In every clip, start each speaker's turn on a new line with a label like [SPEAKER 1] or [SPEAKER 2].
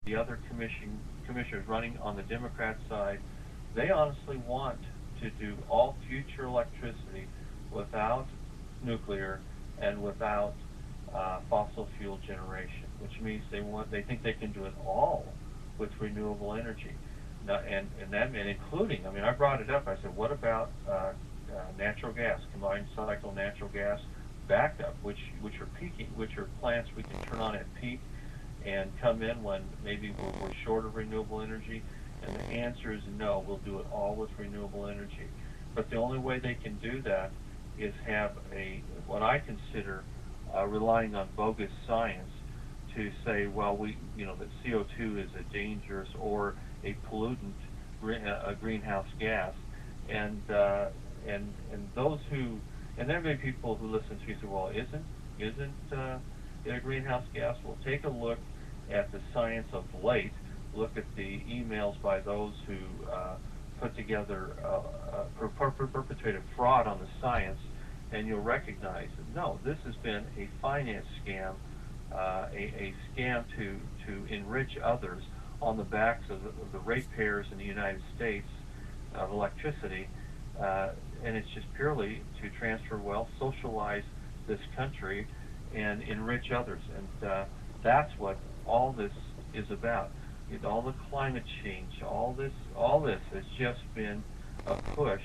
[SPEAKER 1] the other commissioners running on the Democrat side, they honestly want to do all future electricity without nuclear and without fossil fuel generation, which means they think they can do it all with renewable energy. Now, and that meant including, I mean, I brought it up. I said, what about natural gas, combined cycle natural gas backup, which are peaking, which are plants we can turn on at peak and come in when maybe we're short of renewable energy? And the answer is no, we'll do it all with renewable energy. But the only way they can do that is have what I consider relying on bogus science to say, well, that CO2 is a dangerous or a pollutant, a greenhouse gas, and those who, and there may be people who listen to me say, well, isn't it a greenhouse gas? Well, take a look at the science of late. Look at the emails by those who put together, perpetrated fraud on the science, and you'll recognize that no, this has been a finance scam, a scam to enrich others on the backs of the ratepayers in the United States of electricity, and it's just purely to transfer wealth, socialize this country, and enrich others. And that's what all this is about. All the climate change, all this has just been a push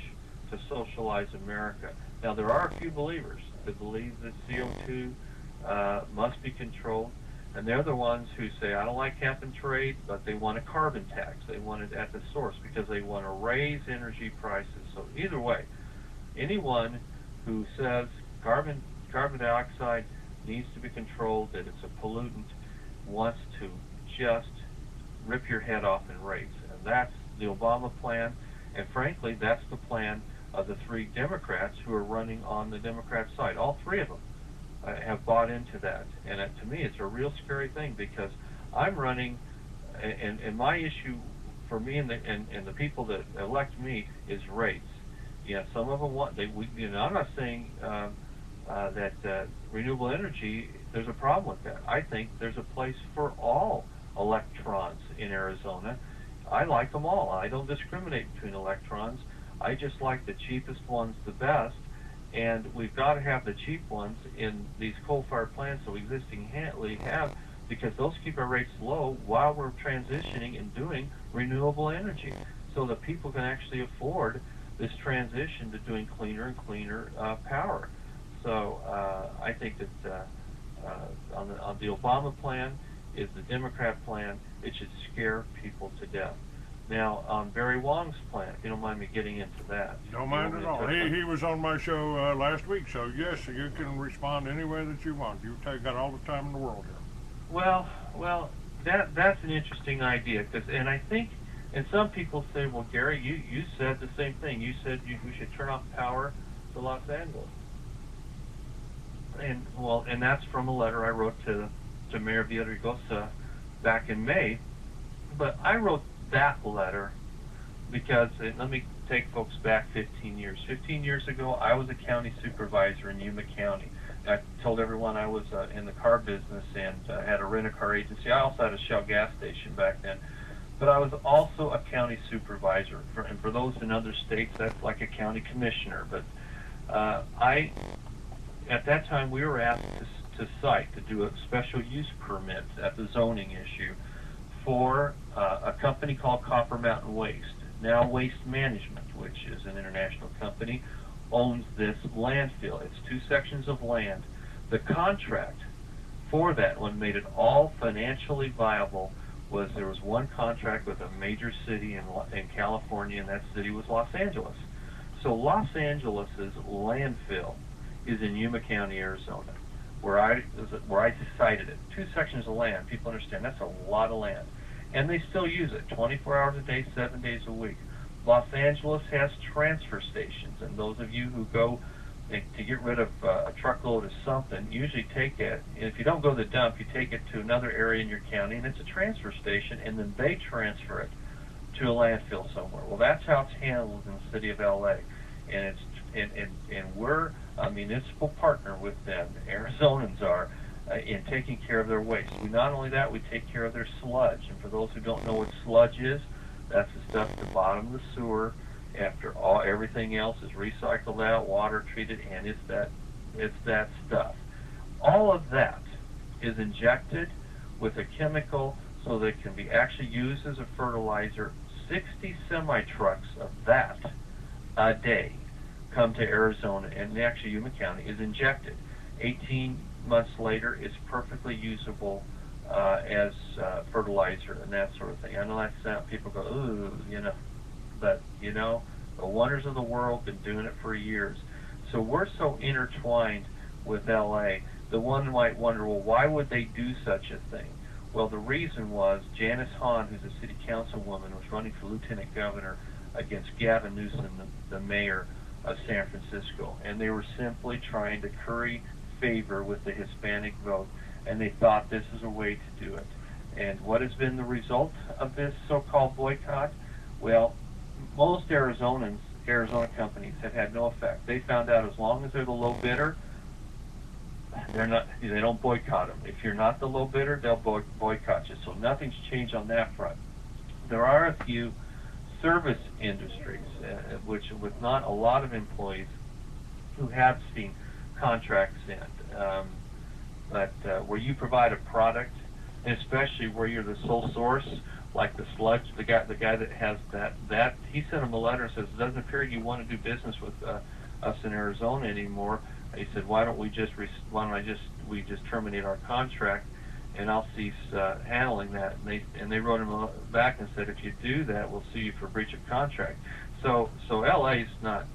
[SPEAKER 1] to socialize America. Now, there are a few believers that believe that CO2 must be controlled, and they're the ones who say, I don't like cap and trade, but they want a carbon tax. They want it at the source because they want to raise energy prices. So either way, anyone who says carbon dioxide needs to be controlled, that it's a pollutant, wants to just rip your head off in rates. And that's the Obama plan, and frankly, that's the plan of the three Democrats who are running on the Democrat side. All three of them have bought into that, and to me it's a real scary thing, because I'm running, and my issue for me and the people that elect me is rates. Yeah, some of them want, I'm not saying that renewable energy, there's a problem with that. I think there's a place for all electrons in Arizona. I like them all. I don't discriminate between electrons. I just like the cheapest ones the best, and we've got to have the cheap ones in these coal-fired plants that we existingly have, because those keep our rates low while we're transitioning and doing renewable energy, so that people can actually afford this transition to doing cleaner and cleaner power. So I think that on the Obama plan is the Democrat plan. It should scare people to death. Now, on Barry Wong's plan, if you don't mind me getting into that.
[SPEAKER 2] Don't mind at all. He was on my show last week, so yes, you can respond any way that you want. You've got all the time in the world here.
[SPEAKER 1] Well, that's an interesting idea, and I think, and some people say, well, Gary, you said the same thing. You said we should turn off power to Los Angeles, and that's from a letter I wrote to Mayor Villaraigosa back in May. But I wrote that letter because, let me take folks back 15 years. 15 years ago, I was a county supervisor in Yuma County. I told everyone I was in the car business and had a rent-a-car agency. I also had a Shell gas station back then. But I was also a county supervisor. And for those in other states, that's like a county commissioner. But at that time, we were asked to cite, to do a special use permit at the zoning issue for a company called Copper Mountain Waste. Now Waste Management, which is an international company, owns this landfill. It's 2 sections of land. The contract for that one made it all financially viable. There was one contract with a major city in California, and that city was Los Angeles. So Los Angeles's landfill is in Yuma County, Arizona, where I cited it. 2 sections of land. People understand that's a lot of land. And they still use it 24 hours a day, 7 days a week. Los Angeles has transfer stations, and those of you who go to get rid of a truckload of something, usually take it, and if you don't go to the dump, you take it to another area in your county, and it's a transfer station, and then they transfer it to a landfill somewhere. Well, that's how it's handled in the city of LA, and we're a municipal partner with them. Arizonans are. in taking care of their waste. Not only that, we take care of their sludge. And for those who don't know what sludge is, that's the stuff at the bottom of the sewer after everything else is recycled out, water treated, and it's that stuff. All of that is injected with a chemical so that it can be actually used as a fertilizer. 60 semi-trucks of that a day come to Arizona, and actually Yuma County is injected. 18 months later, it's perfectly usable as fertilizer and that sort of thing. I know that's people go, ooh, but the wonders of the world, been doing it for years. So we're so intertwined with LA. The one might wonder, well, why would they do such a thing? Well, the reason was Janice Hahn, who's a city councilwoman, was running for lieutenant governor against Gavin Newsom, the mayor of San Francisco, and they were simply trying to curry favor with the Hispanic vote, and they thought this is a way to do it. And what has been the result of this so-called boycott? Well, most Arizona companies have had no effect. They found out as long as they're the low bidder, they don't boycott them. If you're not the low bidder, they'll boycott you. So nothing's changed on that front. There are a few service industries, which with not a lot of employees, who have seen contracts end. But where you provide a product, and especially where you're the sole source, like the sludge, the guy that has that he sent him a letter and says, it doesn't appear you want to do business with us in Arizona anymore. He said, why don't we just terminate our contract, and I'll cease handling that. And they wrote him back and said, if you do that, we'll sue you for breach of contract. So LA's not,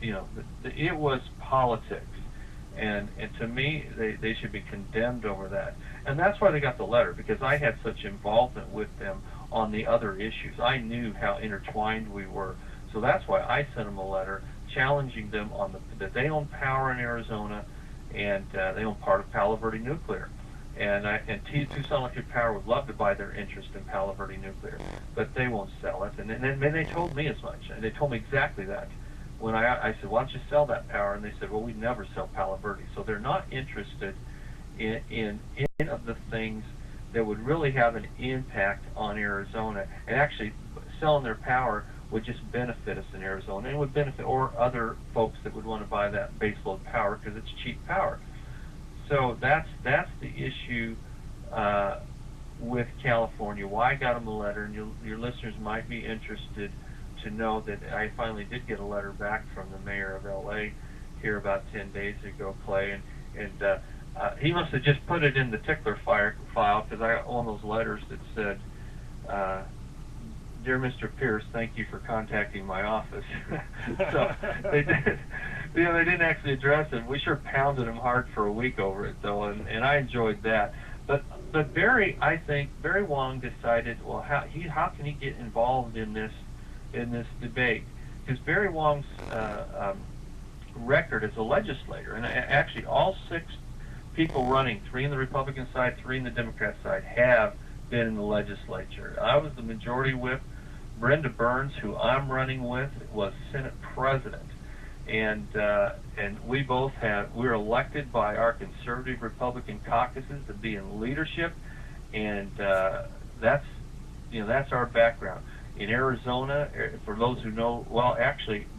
[SPEAKER 1] it was politics, and to me they should be condemned over that. And that's why they got the letter, because I had such involvement with them on the other issues. I knew how intertwined we were. So that's why I sent them a letter challenging them on that they own power in Arizona, and they own part of Palo Verde Nuclear. And Tucson Electric Power would love to buy their interest in Palo Verde Nuclear, but they won't sell it. And then they told me as much. And they told me exactly that. When I said, why don't you sell that power? And they said, well, we'd never sell Palo Verde. So they're not interested in any of the things that would really have an impact on Arizona. And actually, selling their power would just benefit us in Arizona, and would benefit or other folks that would want to buy that baseload power because it's cheap power. So that's the issue with California. Why I got them a letter, and your listeners might be interested to know that I finally did get a letter back from the mayor of LA here about 10 days ago, Clay, and he must have just put it in the tickler file, because I got one of those letters that said, Dear Mr. Pierce, thank you for contacting my office. So they did. They didn't actually address it. We sure pounded him hard for a week over it, though, and I enjoyed that. But I think Barry Wong decided, well, how can he get involved in this debate? Because Barry Wong's record as a legislator, and actually all 6 people running, 3 on the Republican side, 3 on the Democrat side, have been in the legislature. I was the majority whip. Brenda Burns, who I'm running with, was Senate president, and we were elected by our conservative Republican caucuses to be in leadership, and that's our background. In Arizona, for those who know,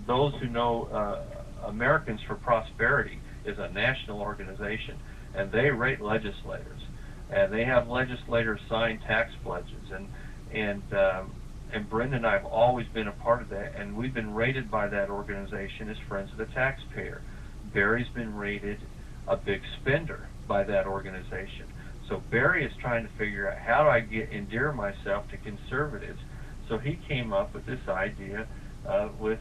[SPEAKER 1] those who know, Americans for Prosperity is a national organization, and they rate legislators, and they have legislators sign tax pledges, and Brenda and I have always been a part of that, and we've been rated by that organization as friends of the taxpayer. Barry's been rated a big spender by that organization. So Barry is trying to figure out, how do I endear myself to conservatives? So he came up with this idea with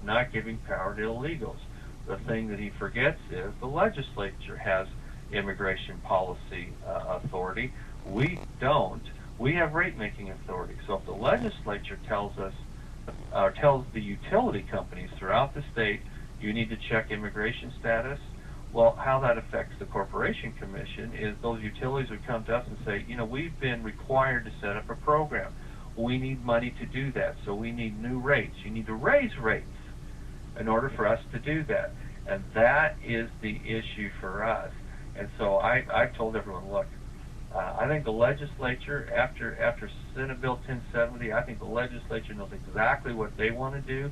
[SPEAKER 1] not giving power to illegals. The thing that he forgets is the legislature has immigration policy authority. We don't. We have rate-making authority. So if the legislature tells the utility companies throughout the state, you need to check immigration status, well, how that affects the Corporation Commission is those utilities would come to us and say, we've been required to set up a program. We need money to do that, so we need new rates. You need to raise rates in order for us to do that. And that is the issue for us. And so I told everyone, look, I think the legislature, after Senate Bill 1070, I think the legislature knows exactly what they want to do,